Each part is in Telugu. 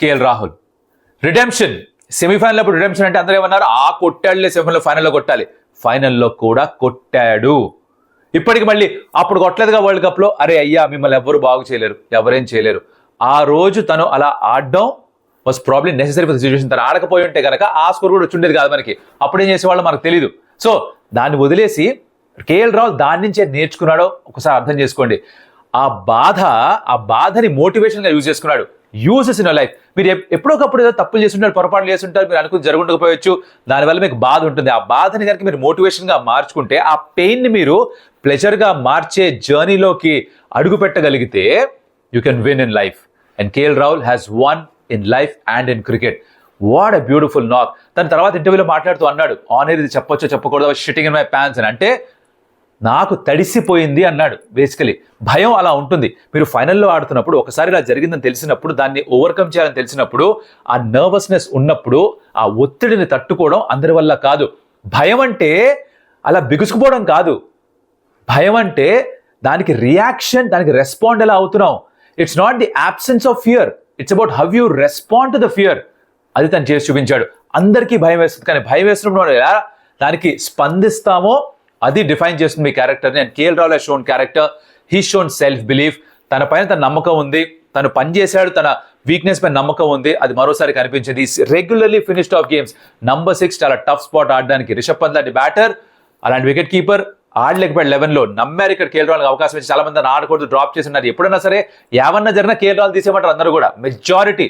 కేఎల్ రాహుల్. రిడెంప్షన్, సెమీఫైనల్ అప్పుడు రిడెంప్షన్ అంటే అందరూ ఏమన్నారు, కొట్టాడులే సెమీఫైనల్, ఫైనల్లో కొట్టాలి. ఫైనల్లో కూడా కొట్టాడు. ఇప్పటికి మళ్ళీ అప్పుడు కొట్టలేదుగా వరల్డ్ కప్లో, అరే అయ్యా మిమ్మల్ని ఎవరు బాగు చేయలేరు, ఎవరేం చేయలేరు. ఆ రోజు తను అలా ఆడడం was probably necessary for the situation. తను ఆడకపోయి ఉంటే కనుక ఆ స్కోర్ కూడా వచ్చి ఉండేది కాదు మనకి. అప్పుడు ఏం చేసేవాళ్ళు మనకు తెలియదు. సో దాన్ని వదిలేసి కేఎల్ రాహుల్ దాని నుంచే నేర్చుకున్నాడో ఒకసారి అర్థం చేసుకోండి. ఆ బాధని మోటివేషన్గా యూజ్ చేసుకున్నాడు. Uses in life. మీరు ఎప్పుడొకప్పుడు ఏదో తప్పులు చేస్తుంటారు, పొరపాట్లు చేస్తుంటారు, మీరు అనుకుని జరుగుండకపోవచ్చు, దానివల్ల మీకు బాధ ఉంటుంది. ఆ బాధని కనుక మీరు మోటివేషన్గా మార్చుకుంటే, ఆ పెయిన్ని మీరు ప్లెజర్గా మార్చే జర్నీలోకి అడుగు పెట్టగలిగితే you can win in life. And K L Rahul has won in life and in cricket. What a beautiful knock. తన తర్వాత ఇంటర్వ్యూలో మాట్లాడుతూ అన్నాడు, ఆన్ ఎయిర్ ఇది చెప్పొచ్చో చెప్పకూడదు, షిట్టింగ్ ఇన్ మై ప్యాంట్స్ అని. అంటే నాకు తడిసిపోయింది అన్నాడు. బేసికలీ భయం అలా ఉంటుంది. మీరు ఫైనల్లో ఆడుతున్నప్పుడు ఒకసారి ఇలా జరిగిందని తెలిసినప్పుడు, దాన్ని ఓవర్కమ్ చేయాలని తెలిసినప్పుడు, ఆ నర్వస్నెస్ ఉన్నప్పుడు ఆ ఒత్తిడిని తట్టుకోవడం అందరి వల్ల కాదు. భయం అంటే అలా బిగుసుకుపోవడం కాదు. భయం అంటే దానికి రియాక్షన్, దానికి రెస్పాండ్ ఎలా అవుతున్నాం. It's not the absence of fear, it's about how you respond to the fear. అది తను చేసి చూపించాడు. అందరికీ భయం వేస్తుంది, కానీ భయం వేస్తున్నప్పుడు మనం ఎలా దానికి స్పందిస్తామో అది డిఫైన్ చేస్తుంది మీ క్యారెక్టర్ని. And K L Rahul has shown character, he shown self belief. తన పైన తన నమ్మకం ఉంది, తను పనిచేశాడు, తన వీక్నెస్ పైన నమ్మకం ఉంది. అది మరోసారి కనిపించింది. Regularly finished of games. Number 6 చాలా టఫ్ స్పాట్ ఆడడానికి. రిషబ్ పంత్ లాంటి బ్యాటర్, అలాంటి వికెట్ కీపర్ ఆడలేకపోయాడు 11లో. నమ్మారు ఇక్కడ కేఎల్ రాహుల్కి అవకాశం ఇచ్చి. చాలా మంది ఆడకూడదు, డ్రాప్ చేస్తున్నారు. ఎప్పుడైనా సరే ఏమన్నా జరిగినా కేఎల్ రాహుల్ తీసేయమంటారు అందరూ కూడా, majority.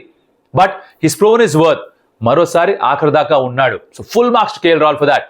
But his proven his worth. మరోసారి ఆఖరి దాకా ఉన్నాడు. So full marks KL Rahul for that.